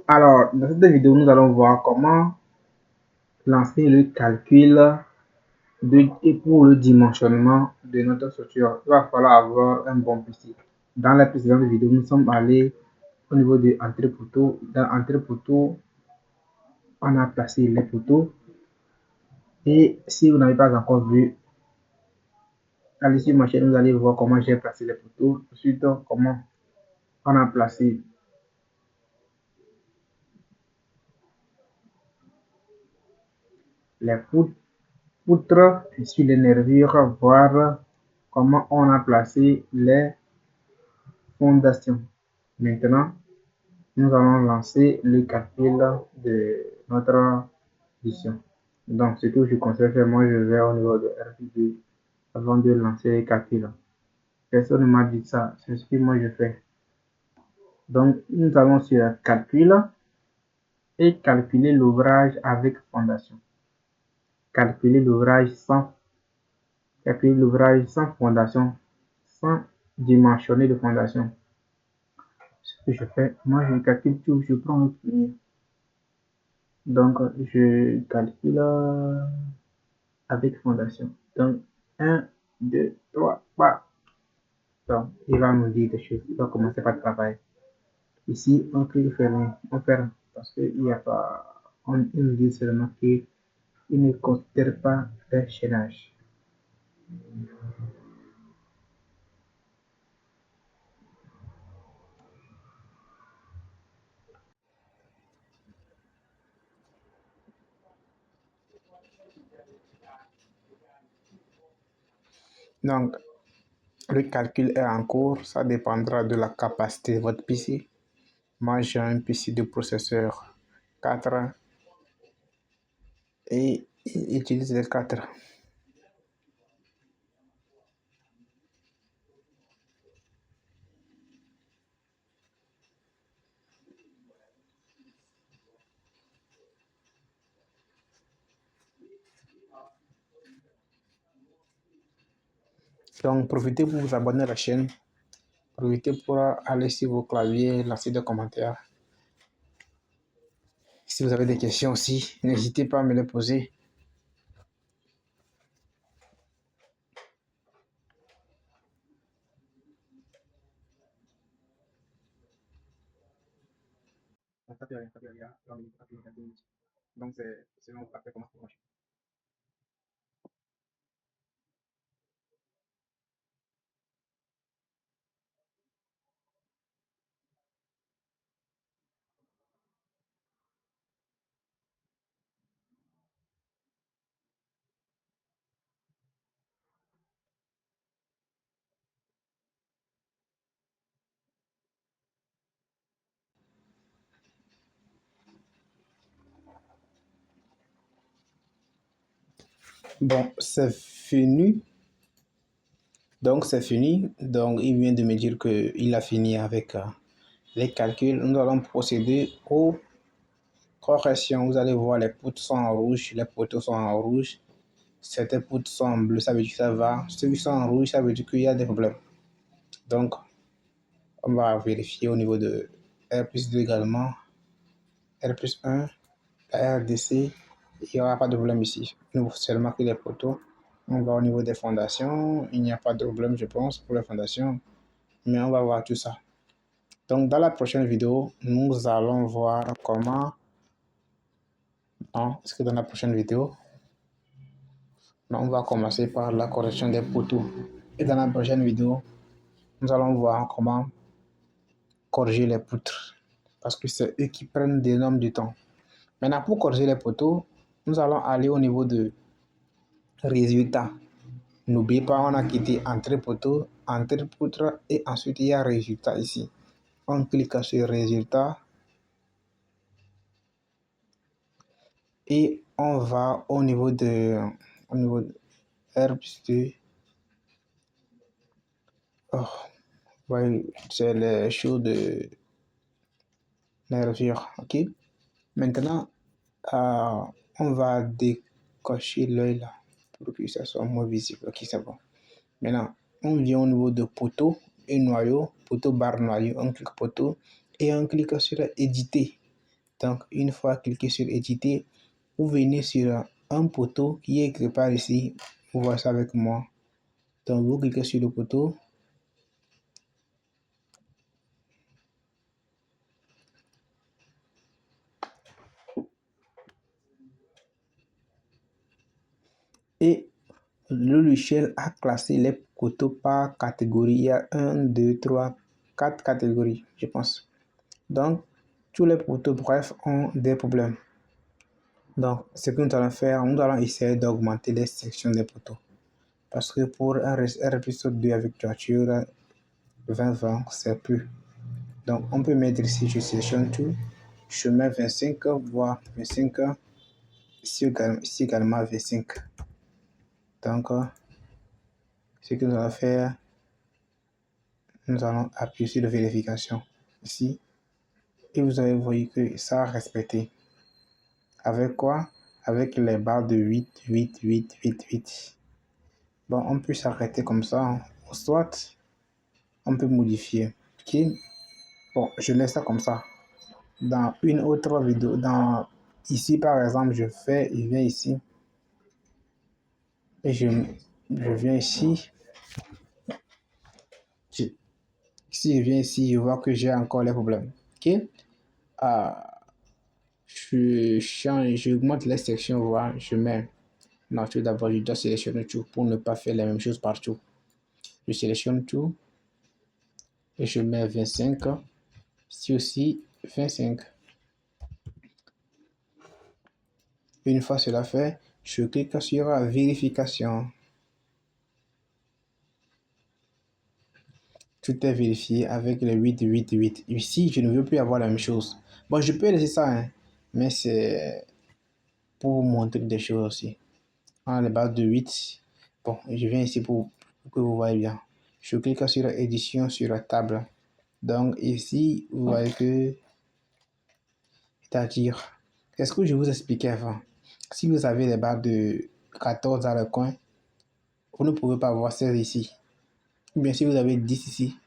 Alors, dans cette vidéo, nous allons voir comment lancer le calcul et pour le dimensionnement de notre structure. Il va falloir avoir un bon PC. Dans la précédente vidéo, nous sommes allés au niveau de entrée poteau. Dans entrée poteau, on a placé les poteaux. Et si vous n'avez pas encore vu, allez sur ma chaîne, vous allez voir comment j'ai placé les poteaux. Ensuite, comment on a placé les poutres sur les nervures, voir comment on a placé les fondations. Maintenant, nous allons lancer le calcul de notre mission. Donc, ce que je conseille faire, moi, je vais au niveau de RPD avant de lancer les calculs. Personne ne m'a dit ça, c'est ce que moi je fais. Donc, nous allons sur calcul et calculer l'ouvrage avec fondation. Calculer l'ouvrage sans fondation, sans dimensionner de fondation. Ce que je fais, moi je calcule tout, je prends le premier. Donc, je calcule avec fondation. Donc, 1, 2, 3, 4. Donc, il va nous dire des choses. Il va commencer par le travail. Ici, on clique fermer. On ferme parce qu'il n'y a pas. Il nous dit seulement qu'il ne considère pas le chaînage. Donc, le calcul est en cours. Ça dépendra de la capacité de votre PC. Moi, j'ai un PC de processeur 4 et il utilise les 4. Donc, profitez pour vous abonner à la chaîne. Profitez pour aller sur vos claviers, lancer des commentaires. Si vous avez des questions aussi, n'hésitez pas à me les poser. Donc, c'est selon comment ça marche. Bon, c'est fini. Donc, c'est fini. Donc, il vient de me dire qu'il a fini avec les calculs. Nous allons procéder aux corrections. Vous allez voir, les poutres sont en rouge, les poteaux sont en rouge. Certains poutres sont en bleu, ça veut dire que ça va. Ceux qui sont en rouge, ça veut dire qu'il y a des problèmes. Donc, on va vérifier au niveau de R plus 2 également. R plus 1, la RDC, il n'y aura pas de problème ici. Nous seulement que les poteaux. On va au niveau des fondations. Il n'y a pas de problème, je pense, pour les fondations. Mais on va voir tout ça. Donc, dans la prochaine vidéo, nous allons voir comment... Non, est-ce que dans la prochaine vidéo... Non, on va commencer par la correction des poteaux. Et dans la prochaine vidéo, nous allons voir comment corriger les poutres. Parce que c'est eux qui prennent d'énormes temps. Maintenant, pour corriger les poteaux, nous allons aller au niveau de résultats. N'oubliez pas, on a quitté entrée poteau, entrée poutre et ensuite il y a résultat ici. On clique sur résultat et on va au niveau de R plus 2. Oh, ouais, c'est les choses de nervure. Ok. Maintenant, on va décocher l'œil là pour que ça soit moins visible. Ok, c'est bon. Maintenant, on vient au niveau de poteau et noyau, poteau barre noyau, on clique poteau et on clique sur éditer. Donc, une fois cliqué sur éditer, vous venez sur un poteau qui est quelque part ici. Vous voyez ça avec moi. Donc, vous cliquez sur le poteau. Et le logiciel a classé les poteaux par catégorie. Il y a 1, 2, 3, 4 catégories, je pense. Donc, tous les poteaux, bref, ont des problèmes. Donc, ce que nous allons faire, nous allons essayer d'augmenter les sections des poteaux. Parce que pour un épisode 2 avec toiture 20-20, c'est plus. Donc, on peut mettre ici, je sélectionne tout. Je mets 25, voire 25, ici également 25. Donc, ce que nous allons faire, nous allons appuyer sur la vérification ici. Et vous avez vu que ça a respecté. Avec quoi? Avec les barres de 8, 8, 8, 8, 8. Bon, on peut s'arrêter comme ça, hein. Soit on peut modifier. Ok? Bon, je laisse ça comme ça. Dans une autre vidéo, ici par exemple, je viens ici et je viens ici. Si je viens ici, je vois que j'ai encore les problèmes. Ok? Je change, j'augmente les sections, voilà, je mets. Non, tout d'abord, je dois sélectionner tout pour ne pas faire la même chose partout. Je sélectionne tout et je mets 25. Ici aussi, 25. Une fois cela fait, je clique sur vérification. Tout est vérifié avec le 8, 8, 8. Ici, je ne veux plus avoir la même chose. Bon, je peux laisser ça, hein, mais c'est pour vous montrer des choses aussi. En les bases de 8, bon, je viens ici pour que vous voyez bien. Je clique sur édition sur la table. Donc ici, vous voyez que, c'est-à-dire, est-ce que je vous expliquais avant? Si vous avez les barres de 14 dans le coin, vous ne pouvez pas avoir 16 ici. Ou bien si vous avez 10 ici,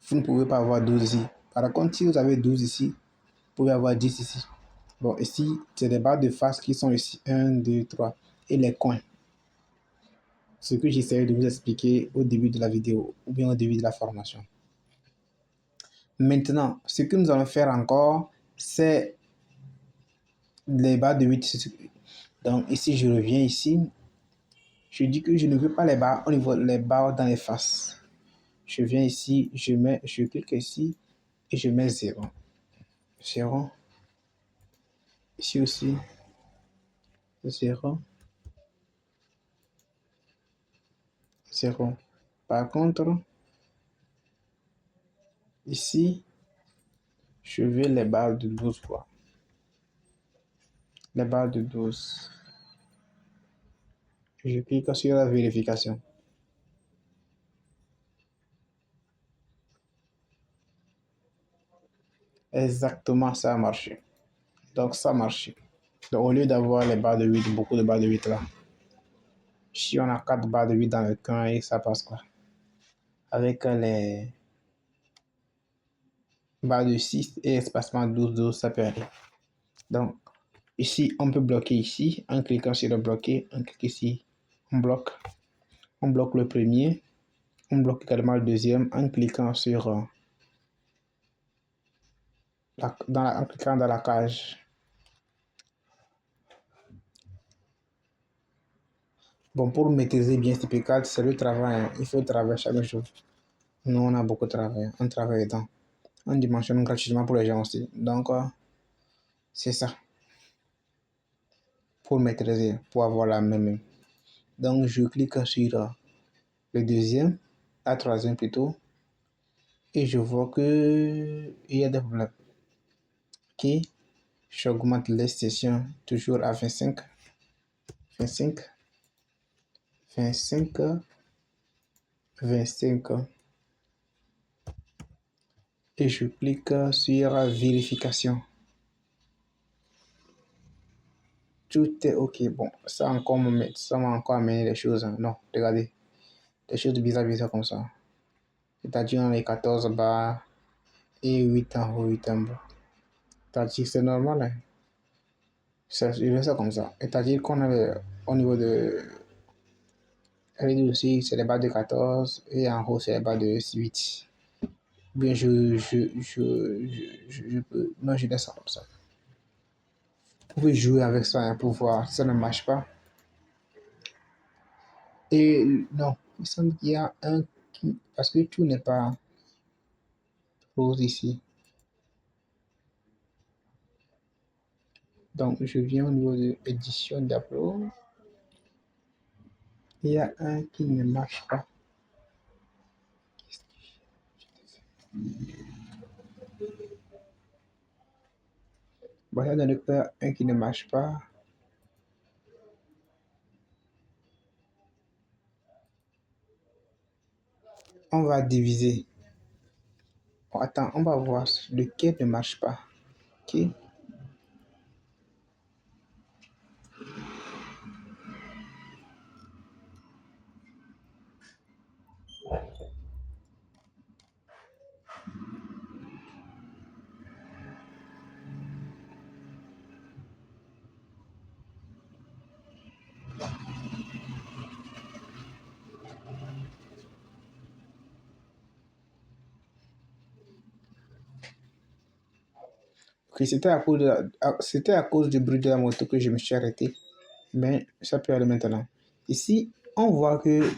vous ne pouvez pas avoir 12 ici. Par contre, si vous avez 12 ici, vous pouvez avoir 10 ici. Bon, ici, c'est des barres de face qui sont ici. 1, 2, 3. Et les coins. Ce que j'essaie de vous expliquer au début de la vidéo ou bien au début de la formation. Maintenant, ce que nous allons faire encore, c'est les barres de 8. Donc ici, je reviens ici. Je dis que je ne veux pas les barres au niveau des barres dans les faces. Je viens ici, je clique ici et je mets 0. 0. Ici aussi, 0. 0. Par contre, ici, je vais les barres de 12 fois. Les barres de 12. Je clique sur la vérification. Exactement, ça a marché. Donc, ça a marché. Donc, au lieu d'avoir les barres de 8, beaucoup de barres de 8 là, si on a 4 barres de 8 dans le coin, et ça passe quoi? Avec les barres de 6 et espacement 12, 12, ça peut aller. Donc, ici, on peut bloquer ici, en cliquant sur le bloquer, on clique ici, on bloque. On bloque le premier, on bloque également le deuxième en cliquant sur en cliquant dans la cage. Bon, pour maîtriser bien CP4, c'est le travail, hein. Il faut travailler chaque jour. Nous, on a beaucoup de travail, on travaille dedans. On dimensionne gratuitement pour les gens aussi. Donc, c'est ça. Pour maîtriser, pour avoir la même. Donc, je clique sur le deuxième, la troisième plutôt, et je vois que il y a des problèmes. Ok, j'augmente les sessions toujours à 25, 25, 25, 25, et je clique sur vérification. Tout est ok. Bon, ça m'a encore amené les choses, hein. Non, regardez, des choses bizarres comme ça. C'est-à-dire on a les 14 barres et 8 en haut, 8 en bas. C'est-à-dire, c'est normal, hein. Je fais ça comme ça. C'est-à-dire qu'on avait au niveau de aussi, c'est les barres de 14 et en haut, c'est les barres de 8. Bien, je peux. Non, je laisse ça comme ça. Vous pouvez jouer avec ça hein, pour voir si ça ne marche pas. Et non, il semble qu'il y a un qui. Parce que tout n'est pas rose ici. Donc, je viens au niveau de l'édition d'Upload. Il y a un qui ne marche pas. Voilà dans le cas un qui ne marche pas. On va diviser. Bon, attends, on va voir lequel ne marche pas. Ok. Ok, c'était à cause du bruit de la moto que je me suis arrêté. Mais ça peut aller maintenant. Ici, on voit que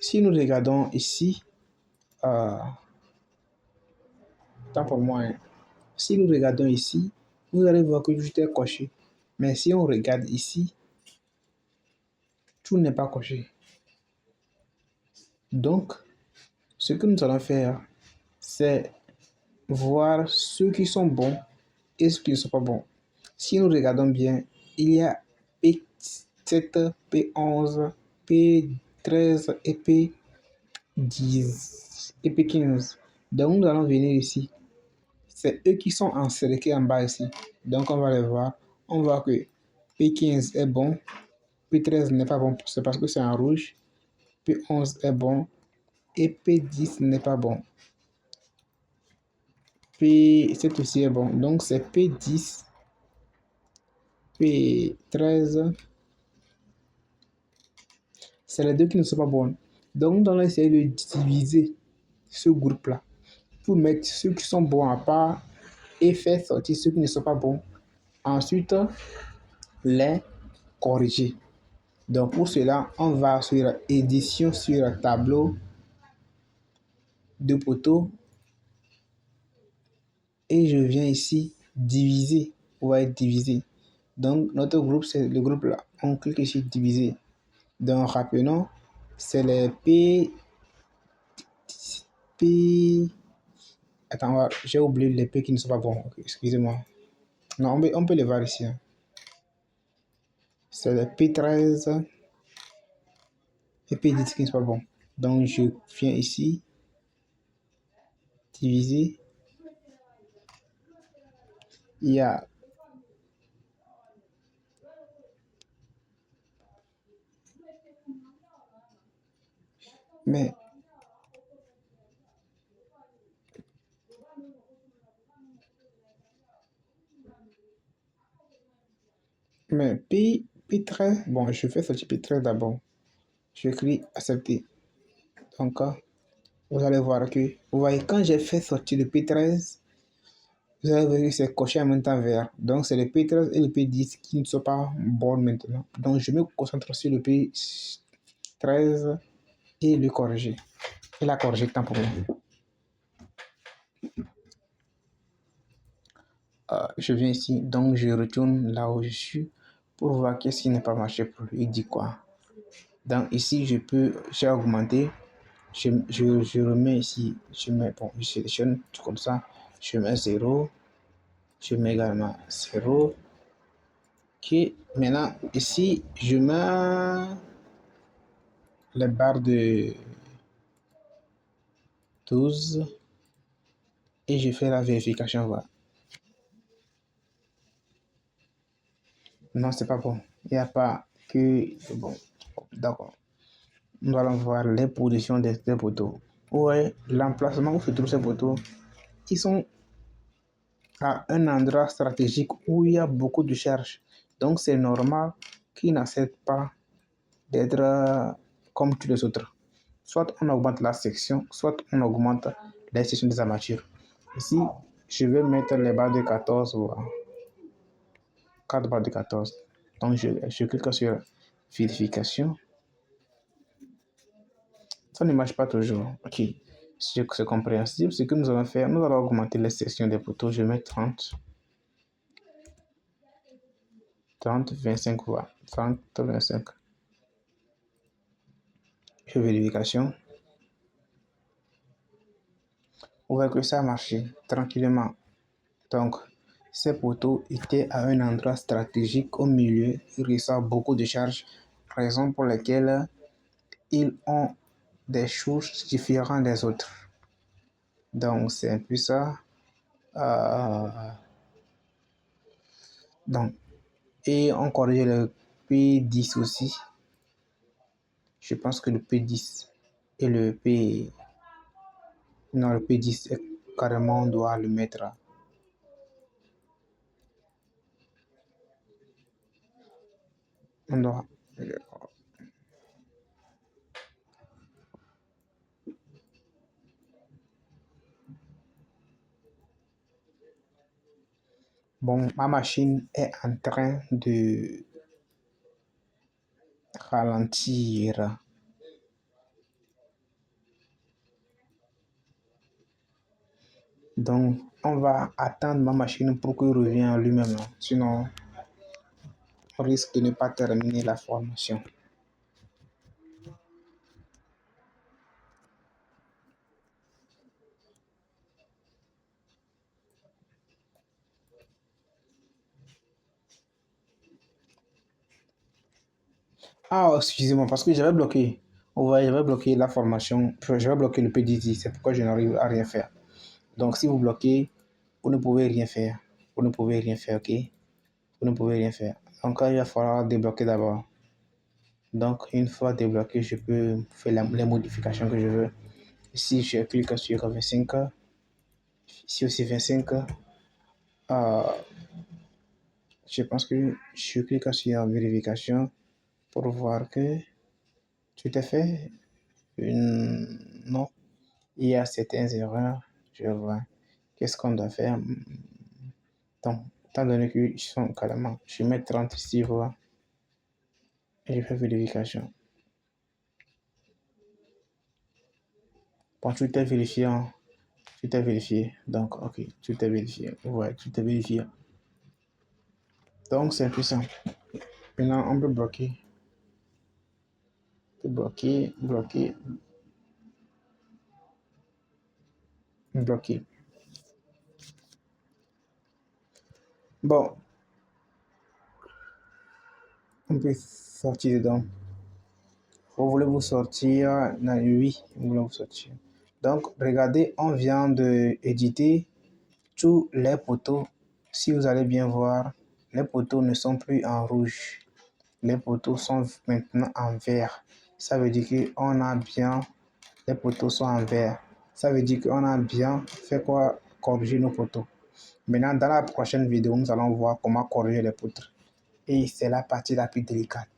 si nous regardons ici, tant pour moi, hein, si nous regardons ici, vous allez voir que tout est coché. Mais si on regarde ici, tout n'est pas coché. Donc, ce que nous allons faire, c'est voir ceux qui sont bons et ceux qui ne sont pas bons. Si nous regardons bien, il y a P7, P11, P13 et P10 et P15. Donc, nous allons venir ici. C'est eux qui sont encerclés en bas ici. Donc, on va les voir. On voit que P15 est bon, P13 n'est pas bon, c'est parce que c'est en rouge. P11 est bon et P10 n'est pas bon. P7 aussi est bon. Donc, c'est P10, P13. C'est les deux qui ne sont pas bons. Donc, nous allons essayer de diviser ce groupe-là pour mettre ceux qui sont bons à part et faire sortir ceux qui ne sont pas bons. Ensuite, les corriger. Donc, pour cela, on va sur édition sur tableau de poteaux et je viens ici diviser. On va être divisé. Donc, notre groupe, c'est le groupe là. On clique ici diviser. Donc, rappelons, c'est les P. Attends, j'ai oublié les P qui ne sont pas bons. Okay, excusez-moi. Non, on peut les voir ici. Hein. C'est les P13 et P10 qui ne sont pas bons. Donc, je viens ici, diviser. Il y a mais P13, bon, je fais sortir P13 d'abord. Je clique accepter. Donc, vous allez voir que, vous voyez, quand j'ai fait sortir le P13, vous allez voir que c'est coché en même temps vert. Donc, c'est le P13 et le P10 qui ne sont pas bons maintenant. Donc, je me concentre sur le P13 et le corriger. Et la corriger tant pour moi. Je viens ici, donc je retourne là où je suis pour voir qu'est-ce qui n'est pas marché pour lui. Il dit quoi? Donc ici, j'ai augmenté. Je remets ici, je sélectionne tout comme ça. Je mets 0. Je mets également 0. Ok, maintenant ici, je mets les barres de 12 et je fais la vérification. Voilà. Non, c'est pas bon. Il n'y a pas que. Bon, d'accord. Nous allons voir les positions des poteaux. Ouais, l'emplacement où se trouvent ces poteaux, ils sont à un endroit stratégique où il y a beaucoup de charges. Donc c'est normal qu'il n'accepte pas d'être comme tous les autres. Soit on augmente la section, soit on augmente la section des armatures. Ici, je vais mettre les barres de 14 ou 4 barres de 14. Donc je clique sur vérification. Ça ne marche pas toujours. Ok. C'est compréhensible. Ce que nous allons faire, nous allons augmenter les sections des poteaux. Je mets 30. 30, 25 voix. 30, 25. Je fais vérification. On voit que ça a marché tranquillement. Donc, ces poteaux étaient à un endroit stratégique au milieu. Ils reçoivent beaucoup de charges, raison pour laquelle ils ont des choses différentes des autres. Donc, c'est un peu ça. Donc, et on corrige le P10 aussi. Je pense que le P10 et le P... Non, le P10, carrément, on doit le mettre. On doit... Bon, ma machine est en train de ralentir. Donc, on va attendre ma machine pour qu'il revienne en lui-même. Sinon, on risque de ne pas terminer la formation. Ah, excusez-moi, parce que j'avais bloqué. Vous voyez, j'avais bloqué la formation. J'avais bloqué le PDD. C'est pourquoi je n'arrive à rien faire. Donc, si vous bloquez, vous ne pouvez rien faire. Vous ne pouvez rien faire, ok? Vous ne pouvez rien faire. Donc, il va falloir débloquer d'abord. Donc, une fois débloqué, je peux faire les modifications que je veux. Ici, je clique sur 25. Ici aussi 25. Je pense que je clique sur vérification pour voir que tout est fait. Non, il y a certaines erreurs. Je vois. Qu'est-ce qu'on doit faire? Donc, étant donné qu'ils sont carrément, je mets 30 ici, voilà, et je fais vérification. Bon, tout est vérifié. Tout est vérifié. Donc, ok, tout est vérifié. Ouais, tout est vérifié. Donc, c'est puissant. Maintenant, on peut bloquer. Bloquer, bloquer, bloquer. Bon, on peut sortir dedans. Vous voulez vous sortir? Non, oui, vous voulez vous sortir. Donc, regardez, on vient d'éditer tous les poteaux. Si vous allez bien voir, les poteaux ne sont plus en rouge. Les poteaux sont maintenant en vert. Ça veut dire qu'on a bien... Les poteaux sont en vert. Ça veut dire qu'on a bien fait quoi? Corriger nos poteaux. Maintenant, dans la prochaine vidéo, nous allons voir comment corriger les poutres. Et c'est la partie la plus délicate.